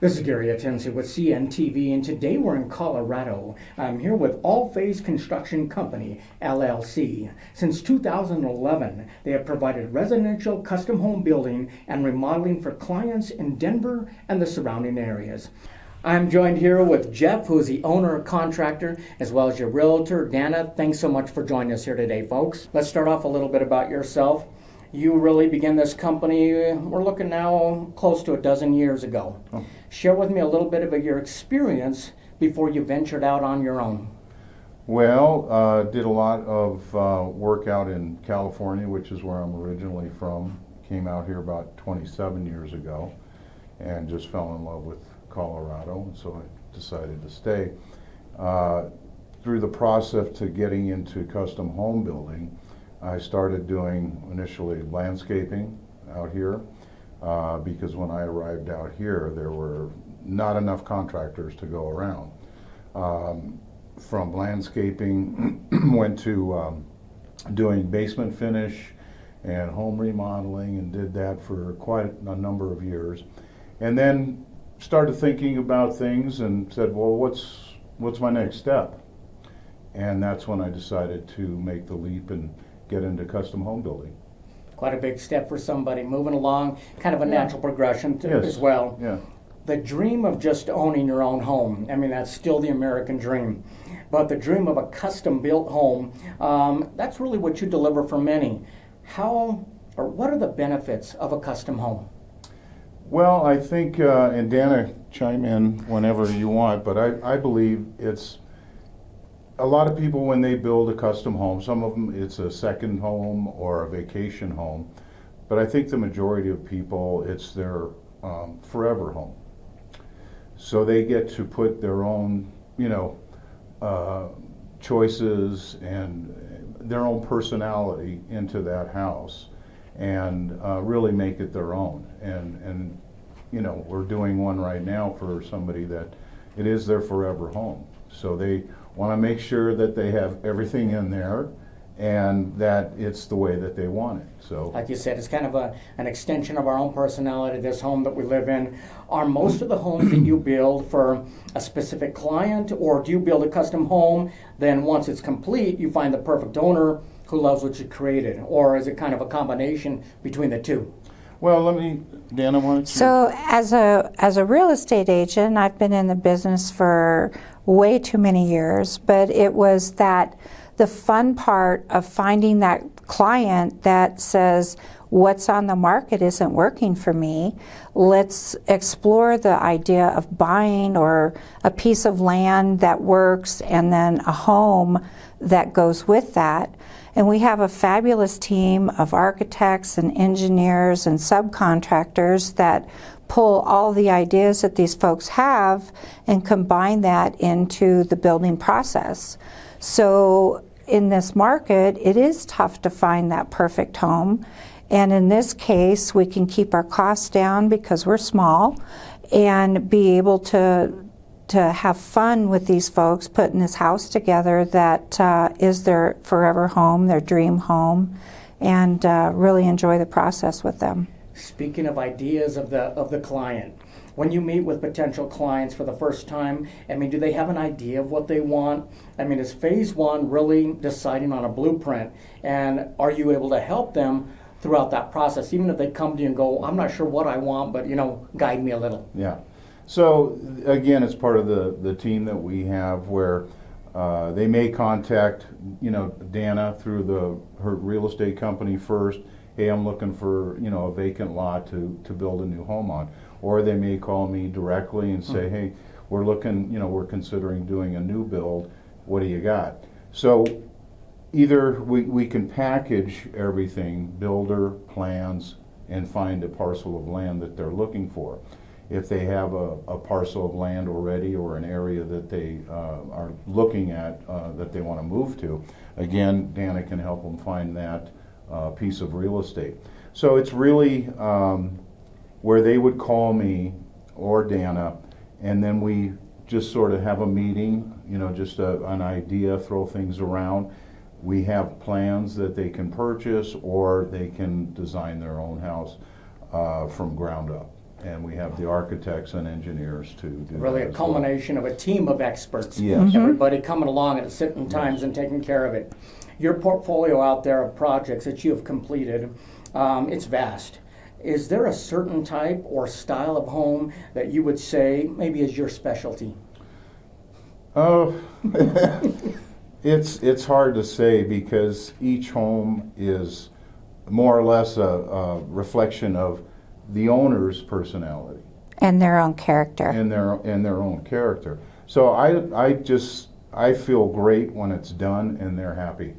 This is Gary Atencio with CNTV, and today we're in Colorado. I'm here with All Phase Construction Company, LLC. Since 2011, they have provided residential custom home building and remodeling for clients in Denver and the surrounding areas. I'm joined here with Jeff, who is the owner and contractor, as well as your realtor, Dana. Thanks so much for joining us here today, folks. Let's start off a little bit about yourself. You really began this company, we're looking now close to a dozen years ago. Oh. Share with me a little bit of your experience before you ventured out on your own. Well, did a lot of work out in California, which is where I'm originally from. Came out here about 27 years ago and just fell in love with Colorado, and so I decided to stay. Through the process to getting into custom home building, I started doing initially landscaping out here because when I arrived out here there were not enough contractors to go around. From landscaping went to doing basement finish and home remodeling, and did that for quite a number of years, and then started thinking about things and said, well, what's my next step? And that's when I decided to make the leap and get into custom home building. Quite a big step for somebody moving along, kind of a natural progression as well. Yeah. The dream of just owning your own home, I mean, that's still the American dream. But the dream of a custom built home, that's really what you deliver for many. What are the benefits of a custom home? Well, I think, and Dana, chime in whenever you want, but I believe it's a lot of people when they build a custom home, some of them it's a second home or a vacation home, but I think the majority of people it's their forever home. So they get to put their own, choices and their own personality into that house and really make it their own. And we're doing one right now for somebody that it is their forever home. So they want to make sure that they have everything in there and that it's the way that they want it. So, like you said, it's kind of an extension of our own personality, this home that we live in. Are most of the homes that you build for a specific client, or do you build a custom home, then once it's complete, you find the perfect owner who loves what you created? Or is it kind of a combination between the two? Well, Dana, why don't you? So as a real estate agent, I've been in the business for way too many years, but it was that the fun part of finding that client that says, what's on the market isn't working for me. Let's explore the idea of buying or a piece of land that works and then a home that goes with that. And we have a fabulous team of architects and engineers and subcontractors that pull all the ideas that these folks have and combine that into the building process. So in this market, it is tough to find that perfect home. And in this case, we can keep our costs down because we're small and be able to have fun with these folks putting this house together that is their forever home, their dream home, and really enjoy the process with them. Speaking of ideas of the client, when you meet with potential clients for the first time, I mean, do they have an idea of what they want? I mean, is phase one really deciding on a blueprint? And are you able to help them throughout that process, even if they come to you and go, I'm not sure what I want, but, guide me a little? Yeah. So, again, it's part of the team that we have where they may contact, Dana through her real estate company first. Hey, I'm looking for, a vacant lot to build a new home on. Or they may call me directly and say, hey, we're looking, we're considering doing a new build. What do you got? So either we can package everything, builder, plans, and find a parcel of land that they're looking for. If they have a parcel of land already or an area that they are looking at that they want to move to, again, Dana can help them find that piece of real estate. So it's really where they would call me or Dana, and then we just sort of have a meeting, just an idea, throw things around. We have plans that they can purchase, or they can design their own house from ground up. and we have the architects and engineers to do Really that a as culmination of a team of experts. Yes. Everybody coming along at certain times and taking care of it. Your portfolio out there of projects that you have completed, it's vast. Is there a certain type or style of home that you would say maybe is your specialty? Oh, it's hard to say because each home is more or less a reflection of the owner's personality And their own character. and their own character. So I feel great when it's done and they're happy.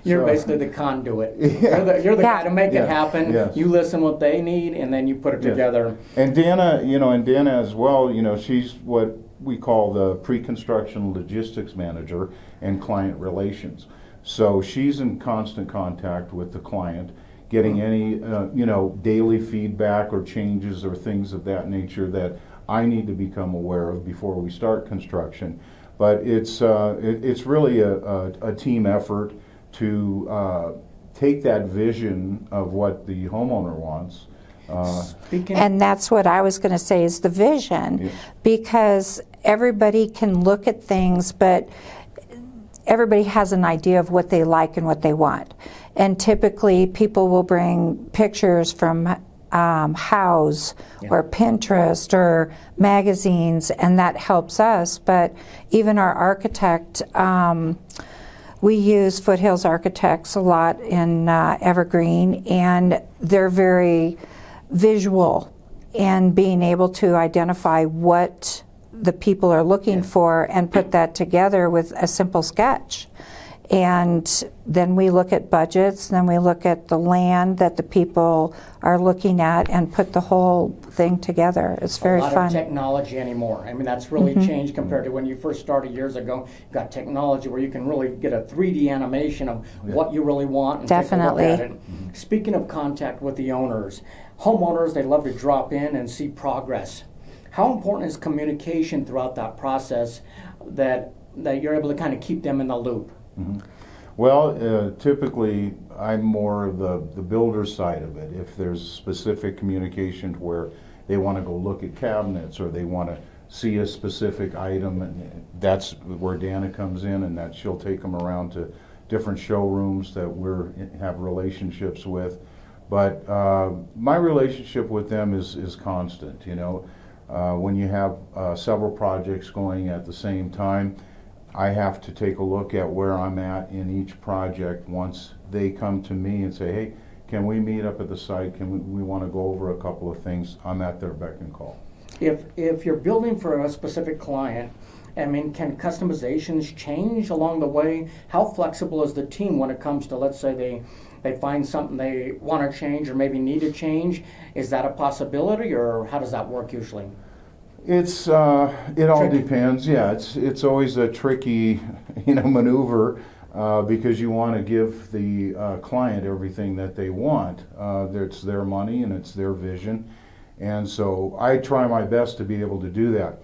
You're So- basically the conduit. Yeah. You're the Yeah. guy to make it Yeah. happen. Yes. You listen what they need, and then you put it Yes. together. And Dana, as well, she's what we call the pre-construction logistics manager and client relations. So she's in constant contact with the client, getting any, daily feedback or changes or things of that nature that I need to become aware of before we start construction. But it's really a team effort to take that vision of what the homeowner wants. Speaking And that's what I was going to say is the vision, Yeah. because everybody can look at things, but everybody has an idea of what they like and what they want. And typically people will bring pictures from House or Pinterest or magazines, and that helps us. But even our architect, we use Foothills Architects a lot in Evergreen, and they're very visual in being able to identify what the people are looking for and put that together with a simple sketch. And then we look at budgets, then we look at the land that the people are looking at and put the whole thing together. It's very a lot fun. of technology anymore. I mean, that's really changed compared to when you first started years ago. You've got technology where you can really get a 3D animation of what you really want and Definitely. take a look at it. Speaking of contact with the owners, homeowners, they love to drop in and see progress. How important is communication throughout that process that you're able to kind of keep them in the loop? Well, typically, I'm more of the builder side of it. If there's specific communication to where they want to go look at cabinets or they want to see a specific item, and that's where Dana comes in, and that she'll take them around to different showrooms that have relationships with. But my relationship with them is constant. When you have several projects going at the same time, I have to take a look at where I'm at in each project. Once they come to me and say, hey, can we meet up at the site? We want to go over a couple of things? I'm at their beck and call. If you're building for a specific client, I mean, can customizations change along the way? How flexible is the team when it comes to, let's say they find something they want to change or maybe need to change? Is that a possibility, or how does that work usually? It all Tricky. depends. Yeah, it's always a tricky, maneuver because you want to give the client everything that they want. It's their money and it's their vision, and so I try my best to be able to do that.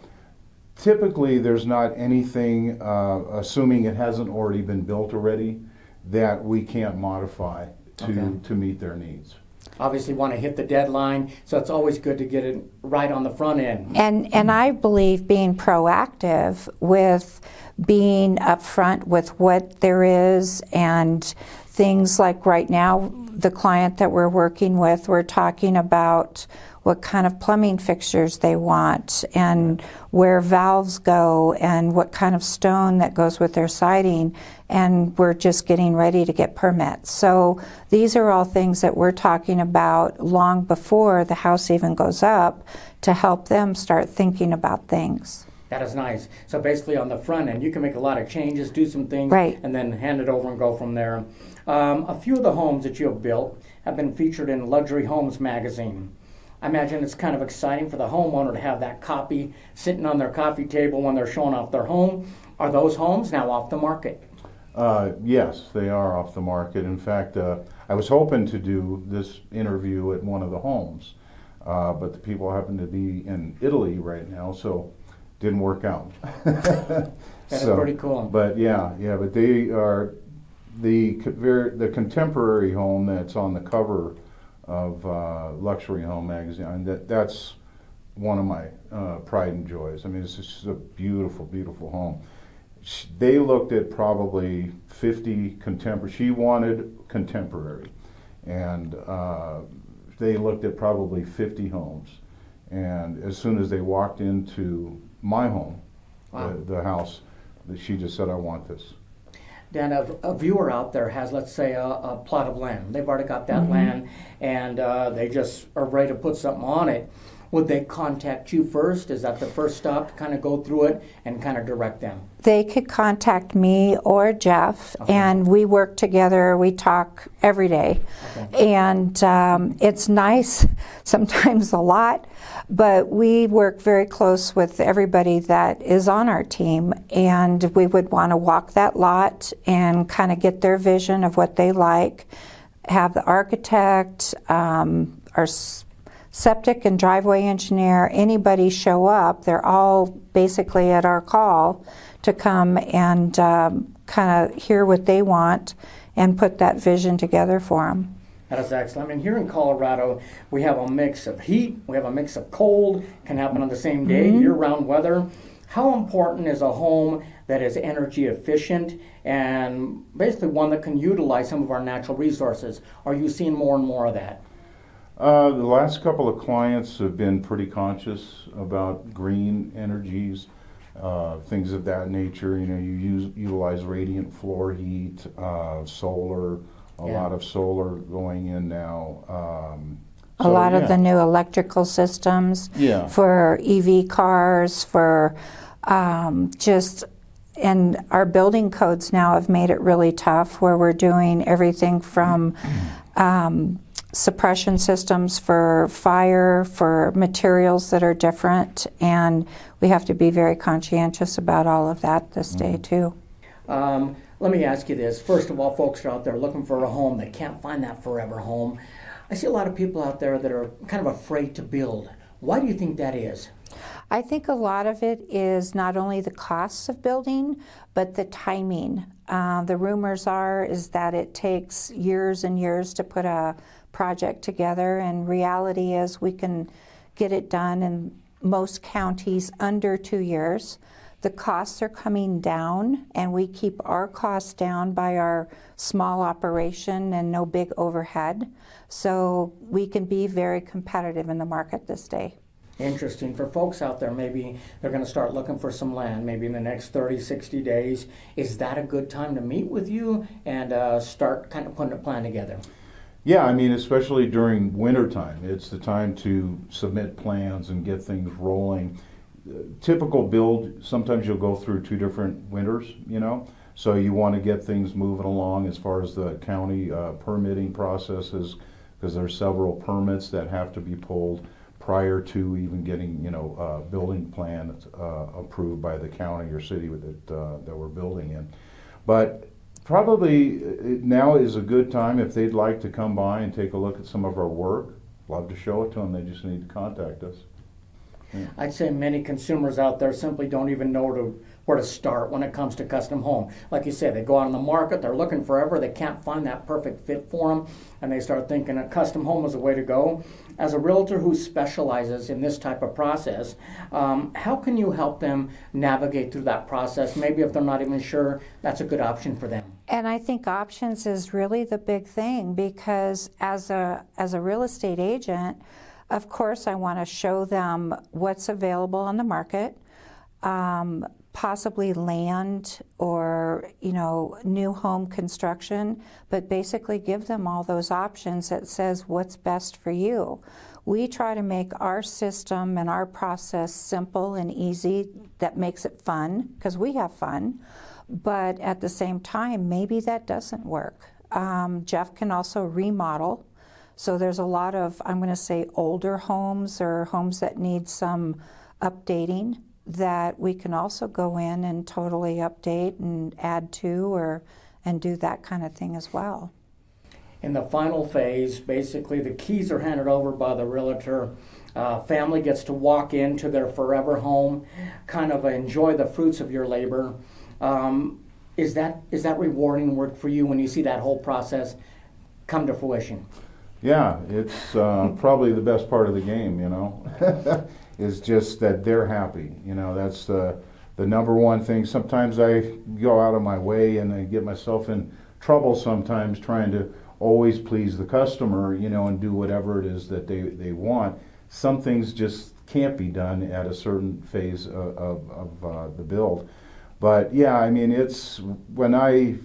Typically, there's not anything, assuming it hasn't already been built already, that we can't modify to meet their needs. Obviously want to hit the deadline, so it's always good to get it right on the front end. And I believe being proactive with being upfront with what there is, and things like right now, the client that we're working with, we're talking about what kind of plumbing fixtures they want and where valves go and what kind of stone that goes with their siding, and we're just getting ready to get permits. So these are all things that we're talking about long before the house even goes up to help them start thinking about things. That is nice. So basically on the front end, you can make a lot of changes, do some things, Right. and then hand it over and go from there. A few of the homes that you have built have been featured in Luxury Homes magazine. I imagine it's kind of exciting for the homeowner to have that copy sitting on their coffee table when they're showing off their home. Are those homes now off the market? Yes, they are off the market. In fact, I was hoping to do this interview at one of the homes, but the people happen to be in Italy right now, so didn't work out. That is pretty cool. But but they are the contemporary home that's on the cover of Luxury Home Magazine. And that's one of my pride and joys. I mean, it's just a beautiful, beautiful home. They looked at probably 50 contemporary. She wanted contemporary, and they looked at probably 50 homes. And as soon as they walked into my home, wow. the house, she just said, "I want this." Dan, a viewer out there has, let's say, a plot of land. They've already got that land, and they just are ready to put something on it. Would they contact you first? Is that the first stop to kind of go through it and kind of direct them? They could contact me or Jeff, Okay. and we work together. We talk every day. Okay. And it's nice, sometimes a lot, but we work very close with everybody that is on our team, and we would want to walk that lot and kind of get their vision of what they like, have the architect, our septic and driveway engineer, anybody show up. They're all basically at our call to come and kind of hear what they want and put that vision together for them. That is excellent. I mean, here in Colorado, we have a mix of heat, we have a mix of cold, can happen on the same day, year-round weather. How important is a home that is energy efficient and basically one that can utilize some of our natural resources? Are you seeing more and more of that? The last couple of clients have been pretty conscious about green energies, things of that nature. You know, you utilize radiant floor heat, solar, a lot of solar going in now. A lot of the new electrical systems Yeah. for EV cars, for and our building codes now have made it really tough, where we're doing everything from suppression systems for fire, for materials that are different, and we have to be very conscientious about all of that this day too. Let me ask you this. First of all, folks are out there looking for a home. They can't find that forever home. I see a lot of people out there that are kind of afraid to build. Why do you think that is? I think a lot of it is not only the costs of building, but the timing. The rumors is that it takes years and years to put a project together, and reality is we can get it done in most counties under 2 years. The costs are coming down, and we keep our costs down by our small operation and no big overhead. So we can be very competitive in the market this day. Interesting. For folks out there, maybe they're going to start looking for some land, maybe in the next 30, 60 days. Is that a good time to meet with you and start kind of putting a plan together? Yeah, I mean, especially during wintertime, it's the time to submit plans and get things rolling. Typical build, sometimes you'll go through 2 different winters, you know, so you want to get things moving along as far as the county permitting processes, because there's several permits that have to be pulled prior to even getting, you know, building plan approved by the county or city that we're building in. But probably now is a good time if they'd like to come by and take a look at some of our work. Love to show it to them. They just need to contact us. Yeah. I'd say many consumers out there simply don't even know where to start when it comes to custom home. Like you said, they go out on the market, they're looking forever, they can't find that perfect fit for them, and they start thinking a custom home is the way to go. As a realtor who specializes in this type of process, how can you help them navigate through that process? Maybe if they're not even sure, that's a good option for them. And I think options is really the big thing, because as a real estate agent, of course I want to show them what's available on the market, possibly land or, you know, new home construction, but basically give them all those options that says what's best for you. We try to make our system and our process simple and easy, that makes it fun, because we have fun, but at the same time, maybe that doesn't work. Jeff can also remodel. So there's a lot of, I'm going to say, older homes or homes that need some updating that we can also go in and totally update and add to and do that kind of thing as well. In the final phase, basically the keys are handed over by the realtor. Family gets to walk into their forever home, kind of enjoy the fruits of your labor. Is that rewarding work for you when you see that whole process come to fruition? Yeah, it's probably the best part of the game, you know, is just that they're happy. You know, that's the number one thing. Sometimes I go out of my way and I get myself in trouble sometimes trying to always please the customer, you know, and do whatever it is that they want. Some things just can't be done at a certain phase of the build. But yeah, I mean, it's when I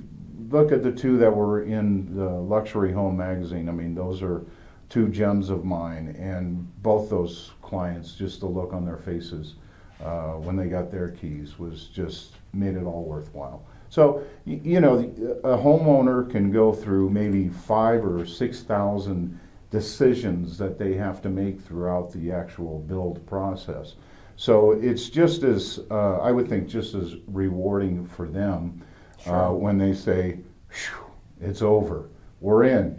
look at the two that were in the Luxury Home magazine, I mean, those are two gems of mine, and both those clients, just the look on their faces when they got their keys was just made it all worthwhile. So, you know, a homeowner can go through maybe 5,000 or 6,000 decisions that they have to make throughout the actual build process. So it's just as, I would think, just as rewarding for them when they say, it's over, we're in.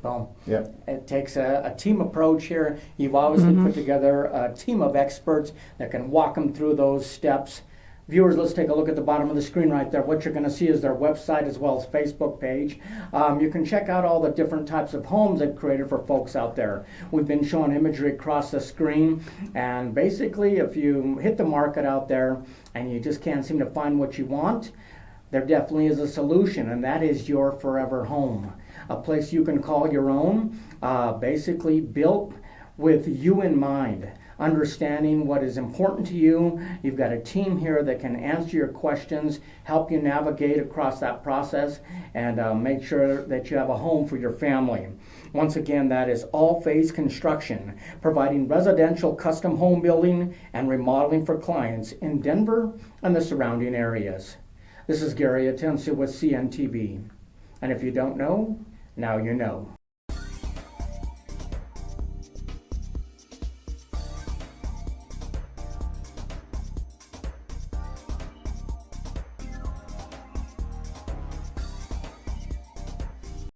Well, Yep. it takes a team approach here. You've obviously put together a team of experts that can walk them through those steps. Viewers, let's take a look at the bottom of the screen right there. What you're going to see is their website as well as Facebook page. You can check out all the different types of homes they've created for folks out there. We've been showing imagery across the screen, and basically if you hit the market out there and you just can't seem to find what you want, there definitely is a solution, and that is your forever home. A place you can call your own, basically built with you in mind, understanding what is important to you. You've got a team here that can answer your questions, help you navigate across that process, and make sure that you have a home for your family. Once again, that is All Phase Construction, providing residential custom home building and remodeling for clients in Denver and the surrounding areas. This is Gary Atencio with CNTV. And if you don't know, now you know.